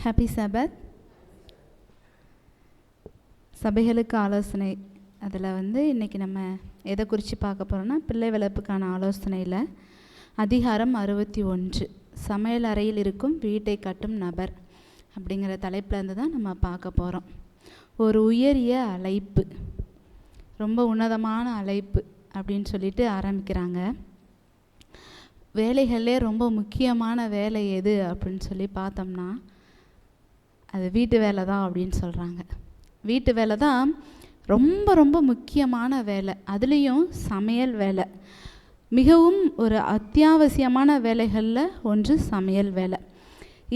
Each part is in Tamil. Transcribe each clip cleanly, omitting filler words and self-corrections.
ஹாப்பி சபத். சபைகளுக்கு ஆலோசனை. அதில் இன்றைக்கி நம்ம எதை குறித்து பார்க்க போகிறோன்னா, பிள்ளை வளர்ப்புக்கான ஆலோசனையில் அதிகாரம் 61 சமையல் அறையில் இருக்கும் வீட்டை கட்டும் நபர் அப்படிங்கிற தலைப்பில் இருந்து தான் நம்ம பார்க்க போகிறோம். ஒரு உயரிய அழைப்பு, ரொம்ப உன்னதமான அழைப்பு அப்படின்னு சொல்லிட்டு ஆரம்பிக்கிறாங்க. வேலைகளே ரொம்ப முக்கியமான வேலை எது அப்படின்னு சொல்லி பார்த்தோம்னா அது வீட்டு வேலை தான் அப்படின்னு சொல்கிறாங்க. வீட்டு வேலை தான் ரொம்ப ரொம்ப முக்கியமான வேலை. அதுலேயும் சமையல் வேலை மிகவும் ஒரு அத்தியாவசியமான வேலைகளில் ஒன்று சமையல் வேலை.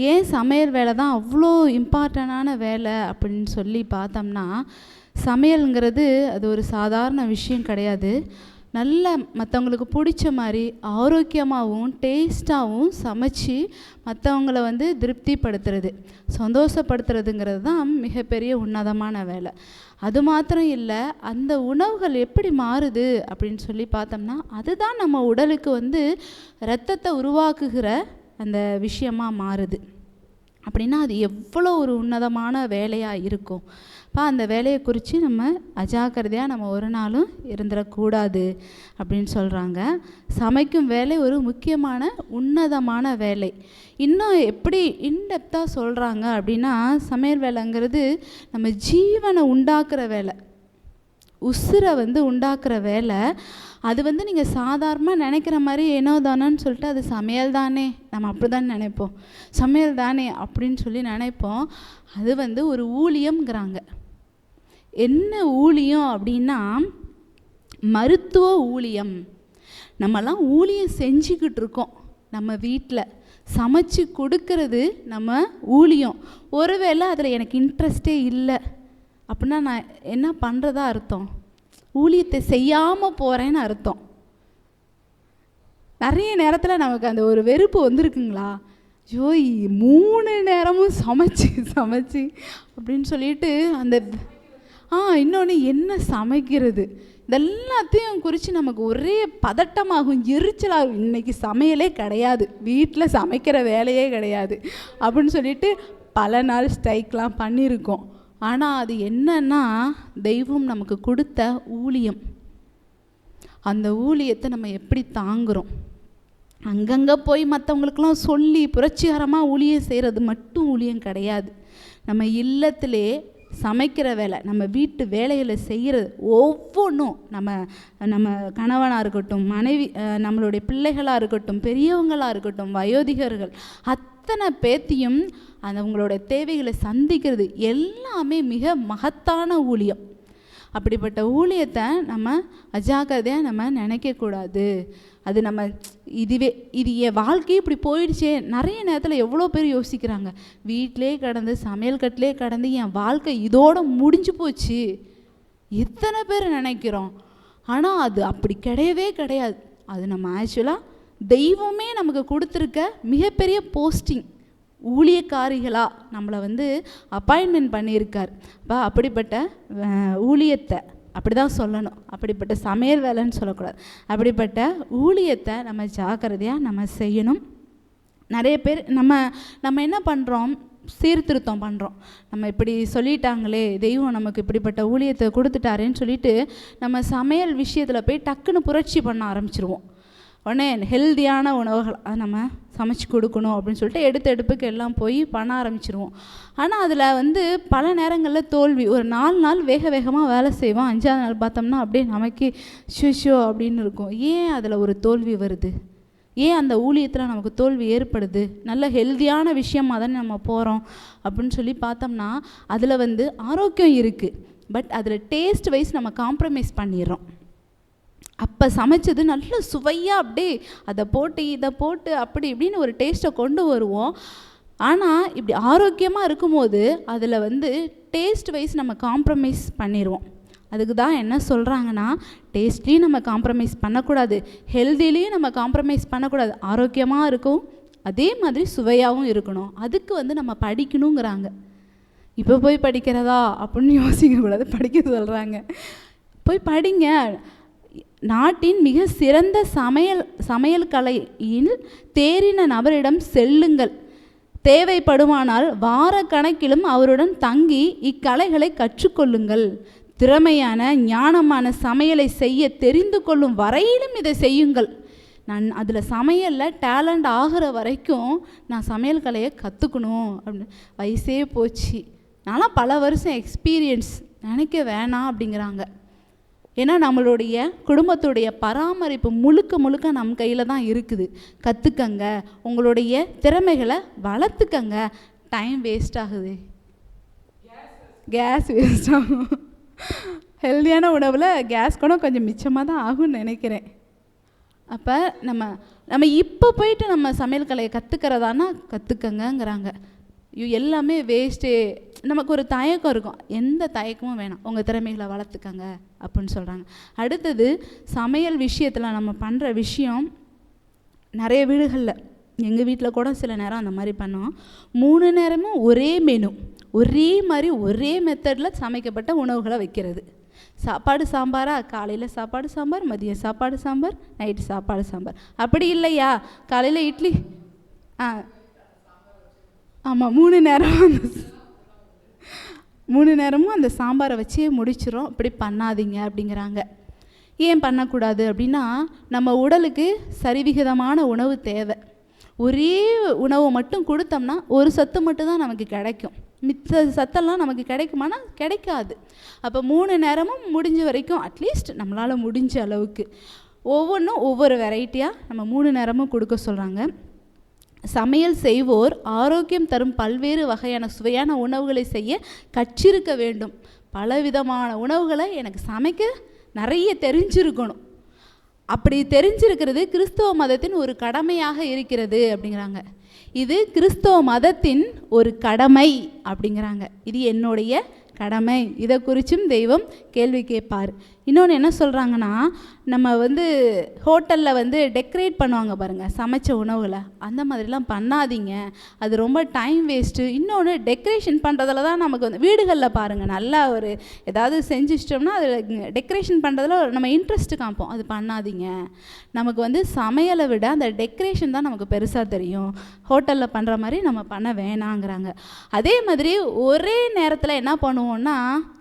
ஏன் சமையல் வேலை தான் அவ்வளோ இம்பார்ட்டண்டான வேலை அப்படின்னு சொல்லி பார்த்தோம்னா, சமையலுங்கிறது அது ஒரு சாதாரண விஷயம் கிடையாது. நல்ல மற்றவங்களுக்கு பிடிச்ச மாதிரி ஆரோக்கியமாகவும் டேஸ்ட்டாகவும் சமைச்சு மற்றவங்கள திருப்திப்படுத்துறது, சந்தோஷப்படுத்துறதுங்கிறது தான் மிகப்பெரிய உன்னதமான வேலை. அது மாத்திரம் இல்லை, அந்த உணவுகள் எப்படி மாறுது அப்படின்னு சொல்லி பார்த்தோம்னா, அதுதான் நம்ம உடலுக்கு இரத்தத்தை உருவாக்குகிற அந்த விஷயமாக மாறுது. அப்படின்னா அது எவ்வளோ ஒரு உன்னதமான வேலையாக இருக்கும். அந்த வேலையை குறித்து நம்ம அஜாக்கிரதையாக நம்ம ஒரு நாளும் இருந்துடக்கூடாது அப்படின்னு சொல்கிறாங்க. சமைக்கும் வேலை ஒரு முக்கியமான உன்னதமான வேலை. இன்னும் எப்படி இன்டெப்த்தாக சொல்கிறாங்க அப்படின்னா, சமையல் வேலைங்கிறது நம்ம ஜீவனை உண்டாக்குற வேலை, உசுரை உண்டாக்குற வேலை. அது நீங்கள் சாதாரணமாக நினைக்கிற மாதிரி ஏனோ தானோன்னு சொல்லிட்டு அது சமையல் தானே, நம்ம அப்படி தான் நினைப்போம், சமையல் தானே அப்படின்னு சொல்லி நினைப்போம். அது ஒரு ஊழியம்ங்கிறாங்க. என்ன ஊழியம் அப்படின்னா, மருத்துவ ஊழியம். நம்மலாம் ஊழியம் செஞ்சுக்கிட்டு இருக்கோம். நம்ம வீட்டில் சமைச்சு கொடுக்கறது நம்ம ஊழியம். ஒருவேளை அதில் எனக்கு இன்ட்ரெஸ்டே இல்லை அப்படின்னா நான் என்ன பண்ணுறதா அர்த்தம்? ஊழியத்தை செய்யாமல் போகிறேன்னு அர்த்தம். நிறைய நேரத்தில் நமக்கு அந்த ஒரு வெறுப்பு வந்திருக்குங்களா, ஐயோ 3 நேரமும் சமைச்சு அப்படின்னு சொல்லிட்டு அந்த இன்னொன்று என்ன சமைக்கிறது, இதெல்லாத்தையும் குறித்து நமக்கு ஒரே பதட்டமாகும், எரிச்சலாகும். இன்றைக்கி சமையலே கிடையாது, வீட்டில் சமைக்கிற வேலையே கிடையாது அப்படின்னு சொல்லிட்டு பல நாள் ஸ்ட்ரைக்லாம் பண்ணியிருக்கோம். ஆனால் அது என்னன்னா, தெய்வம் நமக்கு கொடுத்த ஊழியம். அந்த ஊழியத்தை நம்ம எப்படி தாங்குகிறோம்? அங்கங்கே போய் மற்றவங்களுக்கெல்லாம் சொல்லி புரட்சிகரமாக ஊழியம் செய்கிறது மட்டும் ஊழியம் கிடையாது. நம்ம இல்லத்திலே சமைக்கிற வேலை, நம்ம வீட்டு வேலைகளை செய்கிறது ஒவ்வொன்றும், நம்ம கணவனாக இருக்கட்டும், மனைவி, நம்மளுடைய பிள்ளைகளாக இருக்கட்டும், பெரியவங்களாக இருக்கட்டும், வயோதிகர்கள், அத்தனை பேத்தியும் அவங்களோட தேவைகளை சந்திக்கிறது எல்லாமே மிக மகத்தான ஊழியம். அப்படிப்பட்ட ஊழியத்தை நம்ம அஜாக்கிரதையாக நம்ம நினைக்கக்கூடாது. அது நம்ம இது என் வாழ்க்கையே இப்படி போயிடுச்சே. நிறைய நேரத்தில் எவ்வளோ பேர் யோசிக்கிறாங்க, வீட்டிலே கடந்து சமையல் கட்டிலே கடந்து என் வாழ்க்கை இதோடு முடிஞ்சு போச்சு, எத்தனை பேர் நினைக்கிறோம். ஆனால் அது அப்படி கிடையவே கிடையாது. அது நம்ம ஆக்சுவலாக தெய்வமே நமக்கு கொடுத்துருக்க மிகப்பெரிய போஸ்டிங். ஊழியக்காரிகளாக நம்மளை அப்பாயின்மெண்ட் பண்ணியிருக்கார். அப்படிப்பட்ட ஊழியத்தை அப்படி தான் சொல்லணும், அப்படிப்பட்ட சமையல் வேலைன்னு சொல்லக்கூடாது. அப்படிப்பட்ட ஊழியத்தை நம்ம ஜாக்கிரதையாக நம்ம செய்யணும். நிறைய பேர் நம்ம என்ன பண்ணுறோம், சீர்திருத்தம் பண்ணுறோம். நம்ம இப்படி சொல்லிட்டாங்களே, தெய்வம் நமக்கு இப்படிப்பட்ட ஊழியத்தை கொடுத்துட்டாரேன்னு சொல்லிட்டு நம்ம சமையல் விஷயத்தில் போய் டக்குன்னு புரட்சி பண்ண ஆரம்பிச்சிருவோம். உடனே ஹெல்தியான உணவுகள் நம்ம சமைச்சு கொடுக்கணும் அப்படின்னு சொல்லிட்டு எடுப்புக்கு எல்லாம் போய் பண்ண ஆரம்பிச்சிருவோம். ஆனால் அதில் பல நேரங்களில் தோல்வி. ஒரு 4 நாள் வேகமாக வேலை செய்வோம், 5ஆவது நாள் பார்த்தோம்னா அப்படியே நமக்கு ஷோ அப்படின்னு இருக்கும். ஏன் அதில் ஒரு தோல்வி வருது? ஏன் அந்த ஊழியத்தில் நமக்கு தோல்வி ஏற்படுது? நல்ல ஹெல்தியான விஷயமாக தானே நம்ம போகிறோம் அப்படின்னு சொல்லி பார்த்தோம்னா அதில் ஆரோக்கியம் இருக்குது, பட் அதில் டேஸ்ட் வைஸ் நம்ம காம்ப்ரமைஸ் பண்ணிடுறோம். அப்போ சமைச்சது நல்ல சுவையாக அப்படியே அதை போட்டு இதை போட்டு அப்படி இப்படின்னு ஒரு டேஸ்ட்டை கொண்டு வருவோம். ஆனால் இப்படி ஆரோக்கியமாக இருக்கும்போது அதில் டேஸ்ட் வைஸ் நம்ம காம்ப்ரமைஸ் பண்ணிடுவோம். அதுக்கு தான் என்ன சொல்கிறாங்கன்னா, டேஸ்ட்லேயும் நம்ம காம்ப்ரமைஸ் பண்ணக்கூடாது, ஹெல்திலையும் நம்ம காம்ப்ரமைஸ் பண்ணக்கூடாது. ஆரோக்கியமாக இருக்கும், அதே மாதிரி சுவையாகவும் இருக்கணும். அதுக்கு நம்ம படிக்கணுங்கிறாங்க. இப்போ போய் படிக்கிறதா அப்படின்னு யோசிக்கக்கூடாது, படிக்க சொல்கிறாங்க. போய் படிங்க. நாட்டின் மிக சிறந்த சமையல் கலையில் தேறின நபரிடம் செல்லுங்கள். தேவைப்படுமானால் வார கணக்கிலும் அவருடன் தங்கி இக்கலைகளை கற்றுக்கொள்ளுங்கள். திறமையான ஞானமான சமையலை செய்ய தெரிந்து கொள்ளும் வரையிலும் இதை செய்யுங்கள். நான் அதில் சமையலில் டேலண்ட் ஆகிற வரைக்கும் நான் சமையல் கலையை கற்றுக்கணும் அப்படின்னு. வயசே போச்சு, நான்லாம் பல வருஷம் எக்ஸ்பீரியன்ஸ், நினைக்க வேணாம் அப்படிங்கிறாங்க. ஏன்னா நம்மளுடைய குடும்பத்துடைய பராமரிப்பு முழுக்க முழுக்க நம் கையில் தான் இருக்குது. கற்றுக்கங்க, உங்களுடைய திறமைகளை வளர்த்துக்கங்க. டைம் வேஸ்ட் ஆகுது, கேஸ் வேஸ்ட் ஆகும். ஹெல்தியான உணவில் கேஸ் கூட கொஞ்சம் மிச்சமாக தான் ஆகும்னு நினைக்கிறேன். அப்போ நம்ம இப்போ போயிட்டு நம்ம சமையல் கலையை கற்றுக்கிறதானா கற்றுக்கங்கிறாங்க. எல்லாமே வேஸ்ட்டு. நமக்கு ஒரு தயக்கம் இருக்கும், எந்த தயக்கமும் வேணாம், உங்கள் திறமைகளை வளர்த்துக்கங்க அப்படின்னு சொல்கிறாங்க. அடுத்தது சமையல் விஷயத்தில் நம்ம பண்ணுற விஷயம், நிறைய வீடுகளில், எங்கள் வீட்டில் கூட சில நேரம் அந்த மாதிரி பண்ணுவோம். 3 நேரமும் ஒரே மெனு, ஒரே மாதிரி ஒரே மெத்தடில் சமைக்கப்பட்ட உணவுகளை வைக்கிறது. சாப்பாடு சாம்பாரா, காலையில் சாப்பாடு சாம்பார், மதியம் சாப்பாடு சாம்பார், நைட்டு சாப்பாடு சாம்பார். அப்படி இல்லையா, காலையில் இட்லி, ஆமாம் 3 நேரமும் அந்த சாம்பாரை வச்சே முடிச்சிடும். அப்படி பண்ணாதீங்க அப்படிங்கிறாங்க. ஏன் பண்ணக்கூடாது அப்படின்னா, நம்ம உடலுக்கு சரிவிகிதமான உணவு தேவை. ஒரே உணவை மட்டும் கொடுத்தோம்னா ஒரு சத்து மட்டும்தான் நமக்கு கிடைக்கும், மித்த சத்தெல்லாம் நமக்கு கிடைக்குமானா கிடைக்காது. அப்போ 3 நேரமும் முடிஞ்ச வரைக்கும் அட்லீஸ்ட் நம்மளால் முடிஞ்ச அளவுக்கு ஒவ்வொன்றும் ஒவ்வொரு வெரைட்டியாக நம்ம 3 நேரமும் கொடுக்க சொல்கிறாங்க. சமையல் செய்வோர் ஆரோக்கியம் தரும் பல்வேறு வகையான சுவையான உணவுகளை செய்ய கற்றிருக்க வேண்டும். பலவிதமான உணவுகளை எனக்கு சமைக்க நிறைய தெரிஞ்சிருக்கணும். அப்படி தெரிஞ்சிருக்கிறது கிறிஸ்தவ மதத்தின் ஒரு கடமையாக இருக்கிறது அப்படிங்கிறாங்க. இது கிறிஸ்தவ மதத்தின் ஒரு கடமை அப்படிங்கிறாங்க. இது என்னுடைய கடமை, இதை குறித்தும் தெய்வம் கேள்வி கேட்பார். இன்னொன்று என்ன சொல்கிறாங்கன்னா, நம்ம ஹோட்டலில் டெக்கரேட் பண்ணுவாங்க பாருங்கள் சமைச்ச உணவுகளை, அந்த மாதிரிலாம் பண்ணாதீங்க, அது ரொம்ப டைம் வேஸ்ட்டு. இன்னொன்று டெக்கரேஷன் பண்ணுறதுல தான் நமக்கு வீடுகளில் பாருங்கள், நல்லா ஒரு ஏதாவது செஞ்சுச்சிட்டோம்னா அதில் டெக்கரேஷன் பண்ணுறதுல நம்ம இன்ட்ரெஸ்ட் காமிப்போம். அது பண்ணாதீங்க. நமக்கு சமையலை விட அந்த டெக்கரேஷன் தான் நமக்கு பெருசாக தெரியும். ஹோட்டலில் பண்ணுற மாதிரி நம்ம பண்ண வேணாங்கிறாங்க. அதே மாதிரி ஒரே நேரத்தில் என்ன பண்ணுவோம்னா,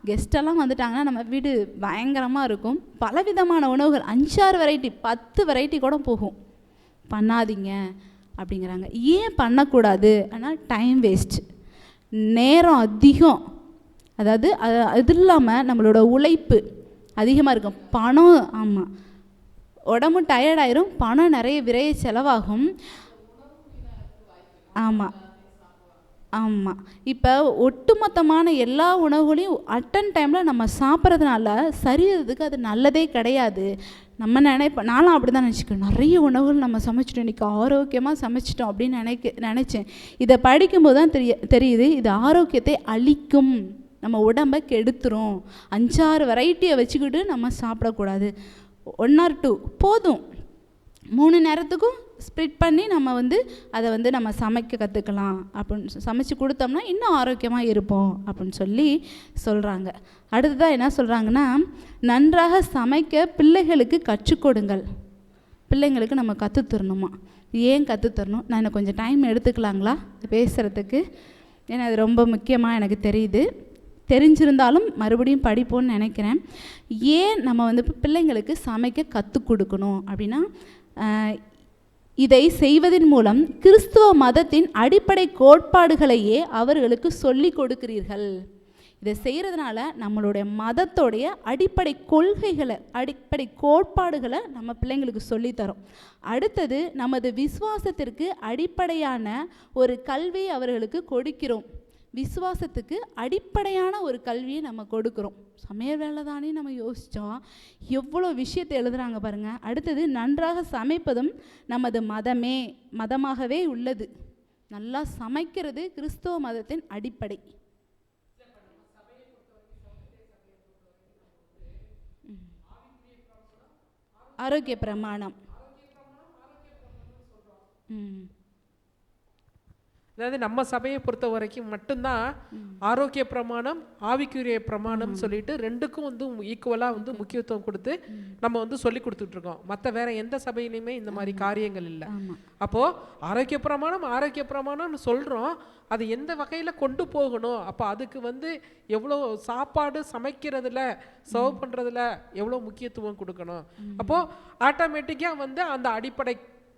கெஸ்டெல்லாம் வந்துட்டாங்கன்னா நம்ம வீடு பயங்கரமாக இருக்கும். பலவிதமான உணவுகள் 5-6 வெரைட்டி 10 வெரைட்டி கூட போகும். பண்ணாதீங்க அப்படிங்கிறாங்க. ஏன் பண்ணக்கூடாது? ஆனால் டைம் வேஸ்ட், நேரம் அதிகம். அதாவது அது இல்லாமல் நம்மளோட உழைப்பு அதிகமாக இருக்கும், பணம், ஆமாம் உடம்பு டயர்டாயிரும், பணம் நிறைய விரைய செலவாகும். ஆமாம் ஆமாம். இப்போ ஒட்டுமொத்தமான எல்லா உணவுகளையும் அட்டன் டைமில் நம்ம சாப்பிட்றதுனால சரீரத்துக்கு அது நல்லதே கிடையாது. நம்ம நினைப்போம், நானும் அப்படி தான் நினச்சிக்கேன், நிறைய உணவுகள் நம்ம சமைச்சிட்டோம், இன்றைக்கி ஆரோக்கியமாக சமைச்சிட்டோம் அப்படின்னு நினச்சேன். இதை படிக்கும்போது தான் தெரியுது இது ஆரோக்கியத்தை அழிக்கும், நம்ம உடம்பை கெடுத்துரும். 5-6 வெரைட்டியை வச்சுக்கிட்டு நம்ம சாப்பிடக்கூடாது. 1 or 2 போதும். 3 நேரத்துக்கும் ஸ்ப்ளிட் பண்ணி நம்ம அதை நம்ம சமைக்க கற்றுக்கலாம். அப்படின்னு சமைச்சு கொடுத்தோம்னா இன்னும் ஆரோக்கியமாக இருப்போம் அப்படின்னு சொல்கிறாங்க. அடுத்ததாக என்ன சொல்கிறாங்கன்னா, நன்றாக சமைக்க பிள்ளைகளுக்கு கற்றுக் கொடுங்கள். பிள்ளைங்களுக்கு நம்ம கற்றுத்தரணுமா? ஏன் கற்றுத்தரணும்? நான் எனக்கு கொஞ்சம் டைம் எடுத்துக்கலாங்களா பேசுகிறதுக்கு? ஏன்னா அது ரொம்ப முக்கியமாக எனக்கு தெரிஞ்சிருந்தாலும் மறுபடியும் படிப்போன்னு நினைக்கிறேன். ஏன் நம்ம பிள்ளைங்களுக்கு சமைக்க கற்றுக் கொடுக்கணும் அப்படின்னா, இதை செய்வதன் மூலம் கிறிஸ்துவ மதத்தின் அடிப்படை கோட்பாடுகளையே அவர்களுக்கு சொல்லி கொடுக்கிறீர்கள். இதை செய்கிறதுனால நம்மளுடைய மதத்தோடைய அடிப்படை கொள்கைகளை, அடிப்படை கோட்பாடுகளை நம்ம பிள்ளைங்களுக்கு சொல்லித்தரோம். அடுத்தது, நமது விசுவாசத்திற்கு அடிப்படையான ஒரு கல்வியை அவர்களுக்கு கொடுக்கிறோம். விசுவாசத்துக்கு அடிப்படையான ஒரு கல்வியை நம்ம கொடுக்குறோம். சமையல் வேலை தானே நம்ம யோசித்தோம், எவ்வளோ விஷயத்தை எழுதுகிறாங்க பாருங்கள். அடுத்தது, நன்றாக சமைப்பதும் நமது மதமாகவே உள்ளது. நல்லா சமைக்கிறது கிறிஸ்தவ மதத்தின் அடிப்படை. ஆரோக்கிய பிரமாணம். அதாவது நம்ம சபையை பொறுத்த வரைக்கும் மட்டும்தான் ஆரோக்கிய பிரமாணம், ஆவிக்குரிய பிரமாணம் சொல்லிட்டு ரெண்டுக்கும் வந்து ஈக்குவலாக வந்து முக்கியத்துவம் கொடுத்து நம்ம வந்து சொல்லி கொடுத்துட்ருக்கோம். மற்ற வேற எந்த சபையிலையுமே இந்த மாதிரி காரியங்கள் இல்லை. அப்போது ஆரோக்கிய பிரமாணம்னு சொல்கிறோம், அது எந்த வகையில் கொண்டு போகணும், அப்போ அதுக்கு வந்து எவ்வளோ சாப்பாடு சமைக்கிறதுல சர்வ் பண்ணுறதுல எவ்வளோ முக்கியத்துவம் கொடுக்கணும். அப்போது ஆட்டோமேட்டிக்காக வந்து அந்த அடிப்படை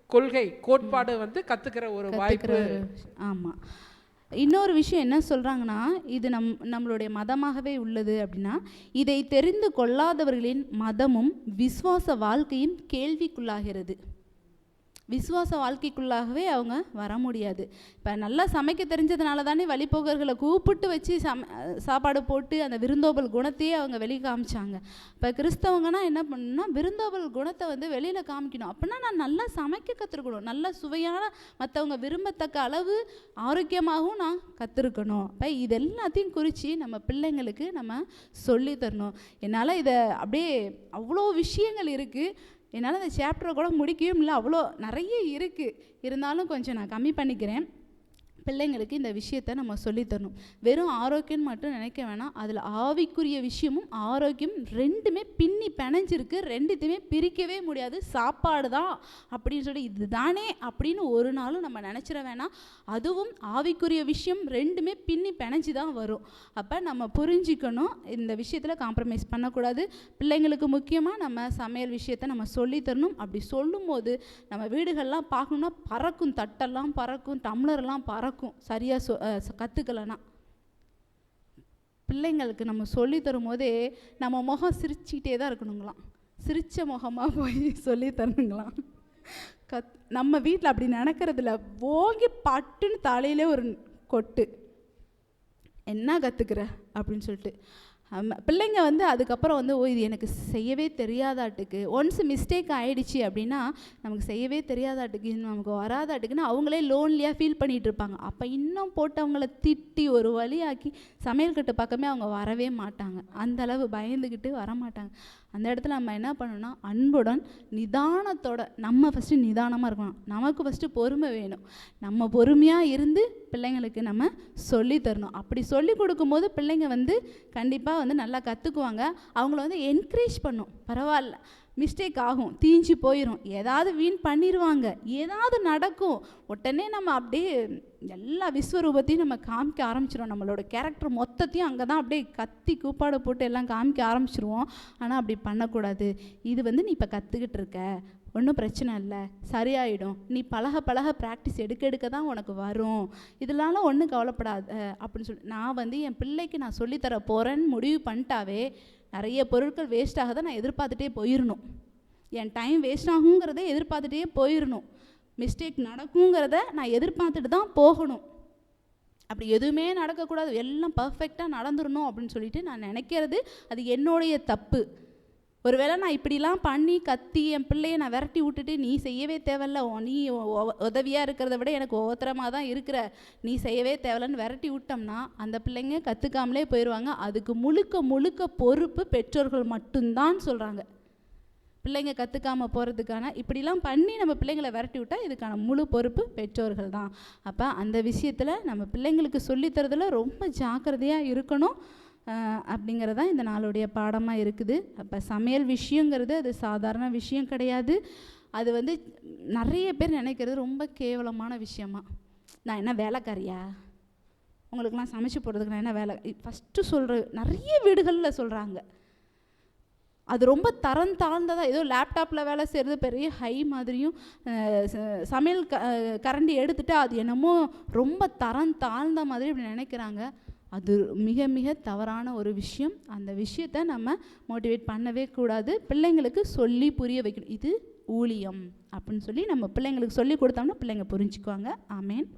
கொள்கை கோட்பாடு வந்து கற்றுக்கிற ஒரு வாய்ப்பு. ஆமாம். இன்னொரு விஷயம் என்ன சொல்கிறாங்கன்னா, இது நம்மளுடைய மதமாகவே உள்ளது அப்படின்னா, இதை தெரிந்து கொள்ளாதவர்களின் மதமும் விசுவாச வாழ்க்கையும் கேள்விக்குள்ளாகிறது. விசுவாச வாழ்க்கைக்குள்ளாகவே அவங்க வர முடியாது. இப்போ நல்லா சமைக்க தெரிஞ்சதுனால தானே வழிபோக்கர்களை கூப்பிட்டு வச்சு சாப்பாடு போட்டு அந்த விருந்தோம்பல் குணத்தையே அவங்க வெளியே காமிச்சாங்க. இப்போ கிறிஸ்தவங்கன்னா என்ன பண்ணணும்னா, விருந்தோம்பல் குணத்தை வந்து வெளியில் காமிக்கணும். அப்படின்னா நான் நல்லா சமைக்க கற்றுருக்கணும், நல்லா சுவையான மற்றவங்க விரும்பத்தக்க அளவு ஆரோக்கியமாகவும் நான் கற்றுருக்கணும். இப்போ இது எல்லாத்தையும் குறித்து நம்ம பிள்ளைங்களுக்கு நம்ம சொல்லி தரணும். என்னால் இதை அப்படியே அவ்வளோ விஷயங்கள் இருக்குது, என்னால் அந்த சாப்டரை கூட முடிக்கவும் இல்லை, அவ்வளோ நிறைய இருக்குது. இருந்தாலும் கொஞ்சம் நான் கம்மி பண்ணிக்கிறேன். பிள்ளைங்களுக்கு இந்த விஷயத்தை நம்ம சொல்லித்தரணும். வெறும் ஆரோக்கியம் மட்டும் நினைக்க வேணாம், அதில் ஆவிக்குரிய விஷயமும் ஆரோக்கியம் ரெண்டுமே பின்னி பிணைஞ்சிருக்கு. ரெண்டுத்தையுமே பிரிக்கவே முடியாது. சாப்பாடு தான் அப்படின்னு சொல்லி இது தானே அப்படின்னு ஒரு நாளும் நம்ம நினச்சிட வேணாம். அதுவும் ஆவிக்குரிய விஷயம் ரெண்டுமே பின்னி பிணைஞ்சி தான் வரும். அப்போ நம்ம புரிஞ்சிக்கணும், இந்த விஷயத்தில் காம்ப்ரமைஸ் பண்ணக்கூடாது. பிள்ளைங்களுக்கு முக்கியமாக நம்ம சமையல் விஷயத்தை நம்ம சொல்லித்தரணும். அப்படி சொல்லும் போது நம்ம வீடுகள்லாம் பார்க்கணுன்னா பறக்கும், தட்டெல்லாம் பறக்கும், டம்ளர்லாம் பறக்கும். சரியாக கற்றுக்கலன்னா பிள்ளைங்களுக்கு நம்ம சொல்லி தரும் போதே நம்ம முகம் சிரிச்சுக்கிட்டே தான் இருக்கணுங்களாம். சிரித்த முகமாக போய் சொல்லி தரணுங்களாம். நம்ம வீட்டில் அப்படி நடக்கிறதுல ஓங்கி பட்டுன்னு தலையிலே ஒரு கொட்டு, என்ன கற்றுக்குற அப்படின்னு சொல்லிட்டு பிள்ளைங்க வந்து அதுக்கப்புறம் வந்து ஓ இது எனக்கு செய்யவே தெரியாதாட்டுக்கு, ஒன்ஸ் மிஸ்டேக் ஆகிடுச்சி அப்படின்னா நமக்கு செய்யவே தெரியாதாட்டுக்கு, நமக்கு வராதாட்டுக்குன்னு அவங்களே லோன்லியாக ஃபீல் பண்ணிகிட்டு இருப்பாங்க. அப்போ இன்னும் போட்டு அவங்கள திட்டி ஒரு வழியாக்கி சமையல் கட்டு பக்கமே அவங்க வரவே மாட்டாங்க. அந்தளவு பயந்துக்கிட்டு வரமாட்டாங்க. அந்த இடத்துல நம்ம என்ன பண்ணணும்னா, அன்புடன் நிதானத்தோட நம்ம ஃபஸ்ட்டு நிதானமாக இருக்கணும். நமக்கு ஃபஸ்ட்டு பொறுமை வேணும். நம்ம பொறுமையாக இருந்து பிள்ளைங்களுக்கு நம்ம சொல்லி தரணும். அப்படி சொல்லி கொடுக்கும்போது பிள்ளைங்க வந்து கண்டிப்பாக வந்து நல்லா கற்றுக்குவாங்க. அவங்கள வந்து என்கரேஜ் பண்ணும். பரவாயில்ல, மிஸ்டேக் ஆகும், தீஞ்சு போயிடும், ஏதாவது வீண் பண்ணிடுவாங்க, ஏதாவது நடக்கும், உடனே நம்ம அப்படியே எல்லா விஸ்வரூபத்தையும் நம்ம காமிக்க ஆரம்பிச்சிடுவோம். நம்மளோட கேரக்டர் மொத்தத்தையும் அங்கே தான் அப்படியே கத்தி கூப்பாடை போட்டு எல்லாம் காமிக்க ஆரம்பிச்சிருவோம். ஆனால் அப்படி பண்ணக்கூடாது. இது வந்து நீ இப்போ கற்றுக்கிட்டு இருக்க, ஒன்றும் பிரச்சனை இல்லை, சரியாயிடும், நீ பழக பழக ப்ராக்டிஸ் எடுக்க தான் உனக்கு வரும், இதனால ஒன்றும் கவலைப்படாத அப்படின்னு சொல்லி நான் வந்து என் பிள்ளைக்கு நான் சொல்லித்தர போகிறேன்னு முடிவு பண்ணிட்டாவே நிறைய பொருட்கள் வேஸ்ட் ஆகதை நான் எதிர்பார்த்துட்டே போயிடணும். என் டைம் வேஸ்ட் ஆகுங்கிறத எதிர்பார்த்துட்டே போயிடணும். மிஸ்டேக் நடக்குங்கிறத நான் எதிர்பார்த்துட்டு தான் போகணும். அப்படி எதுவுமே நடக்கக்கூடாது, எல்லாம் பர்ஃபெக்டாக நடந்துடணும் அப்படின்னு சொல்லிட்டு நான் நினைக்கிறது அது என்னுடைய தப்பு. ஒருவேளை நான் இப்படிலாம் பண்ணி கத்தி என் பிள்ளையை நான் விரட்டி விட்டுட்டு நீ செய்யவே தேவையில்ல, நீ உதவியாக இருக்கிறத விட எனக்கு ஒவ்வொருத்தரமாக தான் இருக்கிற, நீ செய்யவே தேவையில்லன்னு விரட்டி விட்டோம்னா அந்த பிள்ளைங்க கற்றுக்காமலே போயிடுவாங்க. அதுக்கு முழுக்க முழுக்க பொறுப்பு பெற்றோர்கள் மட்டும்தான் சொல்கிறாங்க. பிள்ளைங்க கற்றுக்காமல் போகிறதுக்கான இப்படிலாம் பண்ணி நம்ம பிள்ளைங்களை விரட்டி விட்டால் இதுக்கான முழு பொறுப்பு பெற்றோர்கள் தான். அப்போ அந்த விஷயத்தில் நம்ம பிள்ளைங்களுக்கு சொல்லித்தரதில் ரொம்ப ஜாக்கிரதையாக இருக்கணும். அப்படிங்கிறதான் இந்த நாளுடைய பாடமாக இருக்குது. அப்போ சமையல் விஷயங்கிறது அது சாதாரண விஷயம் கிடையாது. அது வந்து நிறைய பேர் நினைக்கிறது ரொம்ப கேவலமான விஷயமா. நான் என்ன வேலைக்காரியா, உங்களுக்கெல்லாம் சமைச்சு போடுறதுக்கு நான் என்ன வேலை, ஃபஸ்ட்டு சொல்கிற நிறைய வீடுகளில் சொல்கிறாங்க. அது ரொம்ப தரம் தாழ்ந்ததாக, ஏதோ லேப்டாப்பில் வேலை செய்கிறது பெரிய ஹை மாதிரியும், சமையல் கரண்டி எடுத்துகிட்டு அது என்னமோ ரொம்ப தரம் தாழ்ந்த மாதிரி இப்படி நினைக்கிறாங்க. அது மிக மிக தவறான ஒரு விஷயம். அந்த விஷயத்தை நம்ம மோட்டிவேட் பண்ணவே கூடாது. பிள்ளைங்களுக்கு சொல்லி புரிய வைக்கணும். இது ஊழியம் அப்படின்னு சொல்லி நம்ம பிள்ளைங்களுக்கு சொல்லி கொடுத்தோம்னா பிள்ளைங்க புரிஞ்சுக்குவாங்க. ஆமேன்.